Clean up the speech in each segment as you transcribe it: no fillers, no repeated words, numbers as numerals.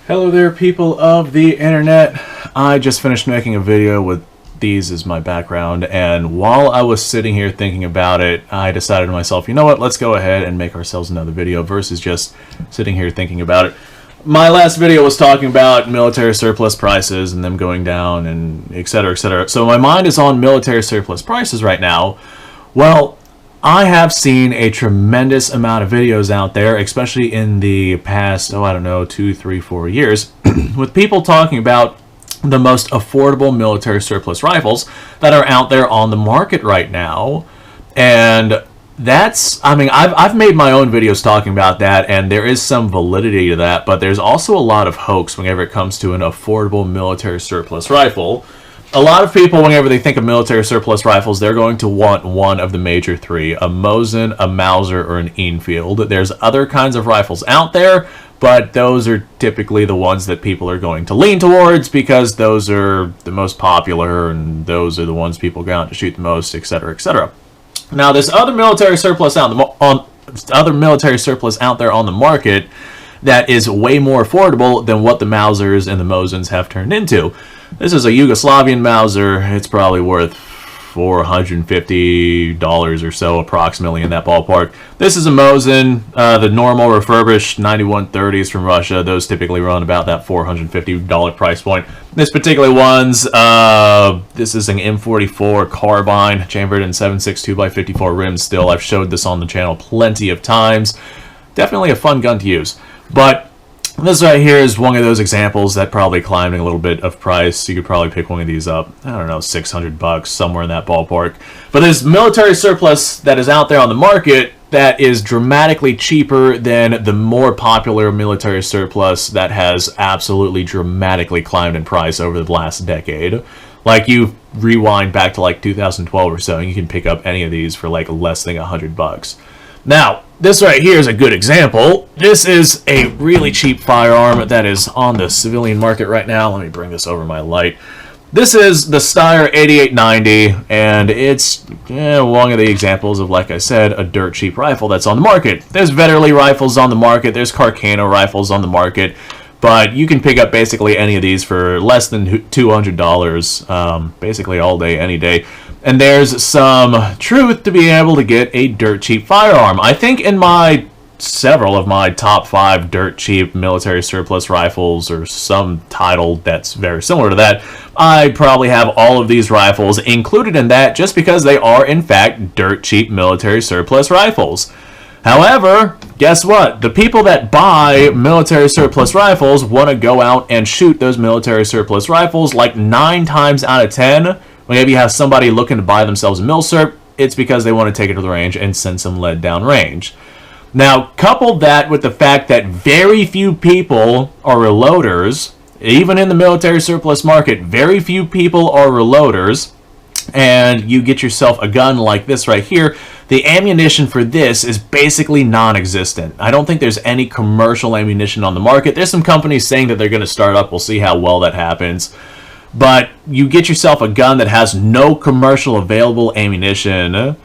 Hello there, people of the internet. I just finished making a video with these as my background, and while I was sitting here thinking about it, I decided to myself, you know what, let's go ahead and make ourselves another video versus just sitting here thinking about it. My last video was talking about military surplus prices and them going down and etc, etc. So my mind is on military surplus prices right now. Well, I have seen a tremendous amount of videos out there, especially in the past, I don't know, 2, 3, 4 years, with people talking about the most affordable military surplus rifles that are out there on the market right now. And that's, I mean, I've made my own videos talking about that, and there is some validity to that, but there's also a lot of hoax whenever it comes to an affordable military surplus rifle. A lot of people, whenever they think of military surplus rifles, they're going to want one of the major three: a Mosin, a Mauser, or an Enfield. There's other kinds of rifles out there, but those are typically the ones that people are going to lean towards because those are the most popular and those are the ones people go out to shoot the most, etc., etc. Now, there's other military surplus out there on the market that is way more affordable than what the Mausers and the Mosins have turned into. This is a Yugoslavian Mauser. It's probably worth $450 or so, approximately, in that ballpark. This is a Mosin, the normal refurbished 9130s from Russia. Those typically run about that $450 price point. This particular one's, this is an M44 carbine, chambered in 7.62 by 54 rims still. I've showed this on the channel plenty of times. Definitely a fun gun to use. But this right here is one of those examples that probably climbed a little bit of price. You could probably pick one of these up, I don't know, $600, somewhere in that ballpark. But there's military surplus that is out there on the market that is dramatically cheaper than the more popular military surplus that has absolutely dramatically climbed in price over the last decade. Like, you rewind back to like 2012 or so, and you can pick up any of these for like less than $100. Now, this right here is a good example. This is a really cheap firearm that is on the civilian market right now. Let me bring this over my light. This is the Steyr 8890, and it's one of the examples of, like I said, a dirt cheap rifle that's on the market. There's Vetterli rifles on the market, there's Carcano rifles on the market, but you can pick up basically any of these for less than $200, basically all day, any day. And there's some truth to being able to get a dirt cheap firearm. I think in several of my top 5 dirt cheap military surplus rifles, or some title that's very similar to that, I probably have all of these rifles included in that just because they are in fact dirt cheap military surplus rifles. However, guess what? The people that buy military surplus rifles want to go out and shoot those military surplus rifles. Like 9 times out of 10, whenever you have somebody looking to buy themselves a Milsurp, it's because they want to take it to the range and send some lead down range. Now, couple that with the fact that very few people are reloaders, even in the military surplus market, very few people are reloaders, and you get yourself a gun like this right here, the ammunition for this is basically non-existent. I don't think there's any commercial ammunition on the market. There's some companies saying that they're going to start up. We'll see how well that happens. But you get yourself a gun that has no commercial available ammunition,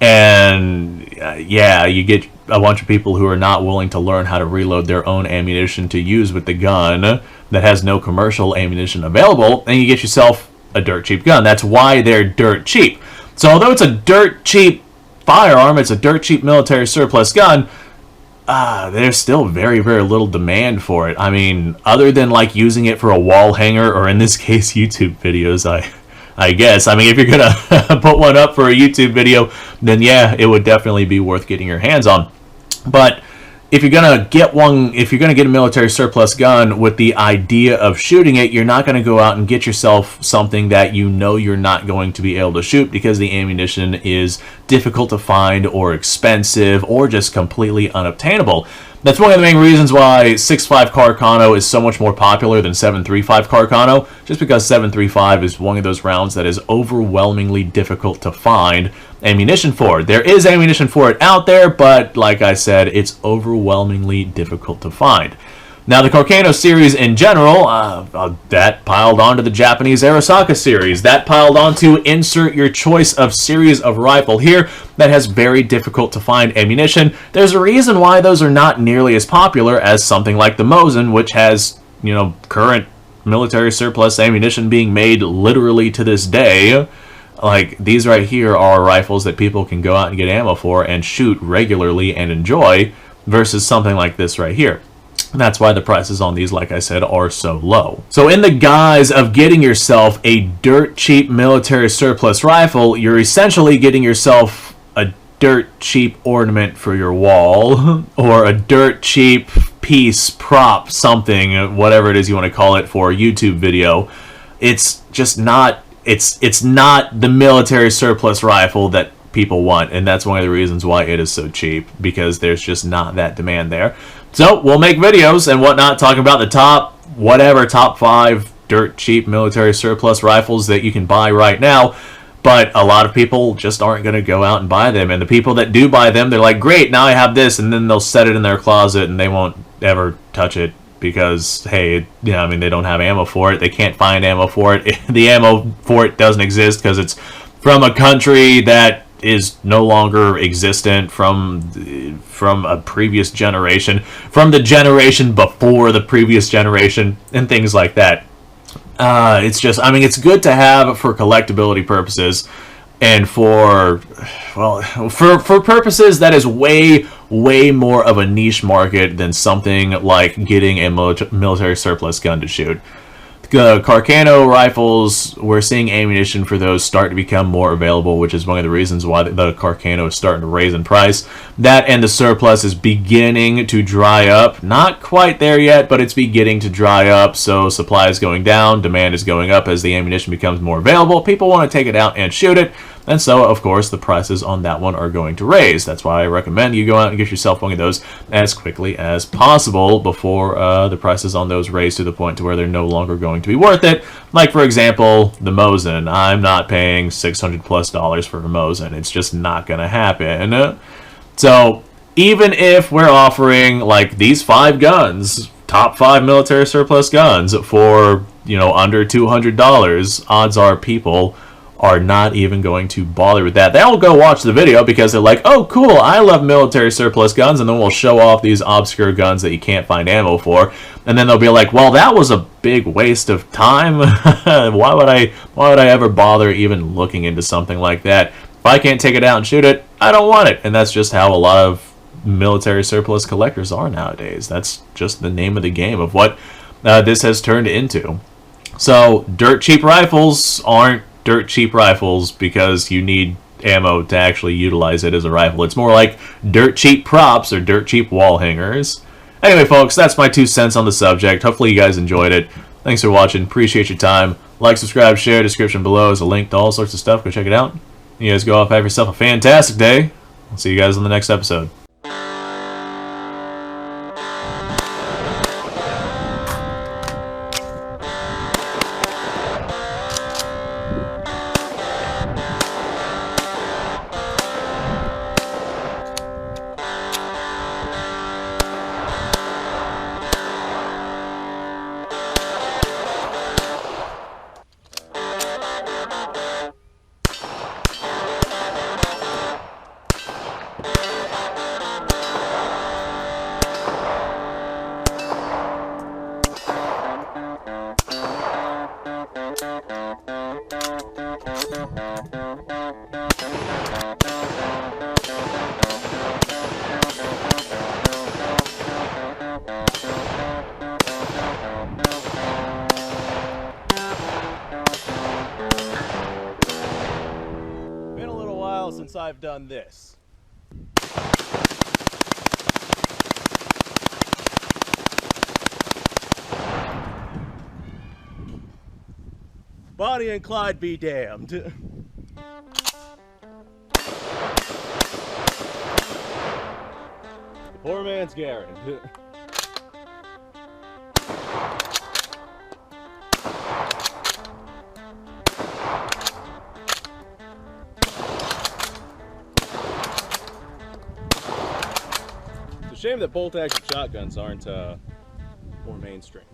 and yeah, you get a bunch of people who are not willing to learn how to reload their own ammunition to use with the gun that has no commercial ammunition available, and you get yourself a dirt cheap gun. That's why they're dirt cheap. So although it's a dirt cheap firearm, it's a dirt cheap military surplus gun, there's still very, very little demand for it. I mean, other than like using it for a wall hanger, or in this case, YouTube videos, I guess. I mean, if you're gonna put one up for a YouTube video, then yeah, it would definitely be worth getting your hands on. But if you're gonna get a military surplus gun with the idea of shooting it, you're not gonna go out and get yourself something that you know you're not going to be able to shoot because the ammunition is difficult to find, or expensive, or just completely unobtainable. That's one of the main reasons why 6.5 Carcano is so much more popular than 7.35 Carcano, just because 7.35 is one of those rounds that is overwhelmingly difficult to find ammunition for. There is ammunition for it out there, but like I said, it's overwhelmingly difficult to find. Now, the Carcano series in general, that piled onto the Japanese Arisaka series. That piled onto insert your choice of series of rifle here that has very difficult to find ammunition. There's a reason why those are not nearly as popular as something like the Mosin, which has current military surplus ammunition being made literally to this day. Like, these right here are rifles that people can go out and get ammo for and shoot regularly and enjoy, versus something like this right here. That's why the prices on these, like I said, are so low. So in the guise of getting yourself a dirt cheap military surplus rifle, you're essentially getting yourself a dirt cheap ornament for your wall, or a dirt cheap piece, prop, something, whatever it is you want to call it, for a YouTube video. It's just not, it's not the military surplus rifle that people want, and that's one of the reasons why it is so cheap, because there's just not that demand there. So we'll make videos and whatnot talking about the top 5 dirt cheap military surplus rifles that you can buy right now, but a lot of people just aren't going to go out and buy them. And the people that do buy them, they're like, great, now I have this, and then they'll set it in their closet and they won't ever touch it because, hey, they don't have ammo for it. They can't find ammo for it. The ammo for it doesn't exist because it's from a country that is no longer existent, from a previous generation, from the generation before the previous generation, and things like that. It's just, it's good to have for collectability purposes, and for purposes that is way more of a niche market than something like getting a military surplus gun to shoot. The Carcano rifles, we're seeing ammunition for those start to become more available, which is one of the reasons why the Carcano is starting to raise in price. That and the surplus is beginning to dry up. Not quite there yet, but it's beginning to dry up. So supply is going down, demand is going up as the ammunition becomes more available. People want to take it out and shoot it. And so, of course, the prices on that one are going to raise. That's why I recommend you go out and get yourself one of those as quickly as possible before the prices on those raise to the point to where they're no longer going to be worth it. Like, for example, the Mosin. I'm not paying $600+ for a Mosin. It's just not going to happen. So, even if we're offering, like, these 5 guns, top 5 military surplus guns, for, under $200, odds are people are not even going to bother with that. They'll go watch the video because they're like, oh cool, I love military surplus guns, and then we'll show off these obscure guns that you can't find ammo for, and then they'll be like, well, that was a big waste of time. why would I ever bother even looking into something like that? If I can't take it out and shoot it, I don't want it. And that's just how a lot of military surplus collectors are nowadays. That's just the name of the game of what this has turned into. So dirt cheap rifles aren't dirt cheap rifles because you need ammo to actually utilize it as a rifle. It's more like dirt cheap props or dirt cheap wall hangers. Anyway, folks, that's my 2 cents on the subject. Hopefully you guys enjoyed it. Thanks for watching. Appreciate your time. Like, subscribe, share. Description below is a link to all sorts of stuff. Go check it out. You guys go off, have yourself a fantastic day. I'll see you guys on the next episode. Since I've done this. Bonnie and Clyde be damned. The poor man's Garen. Shame that bolt-action shotguns aren't more mainstream.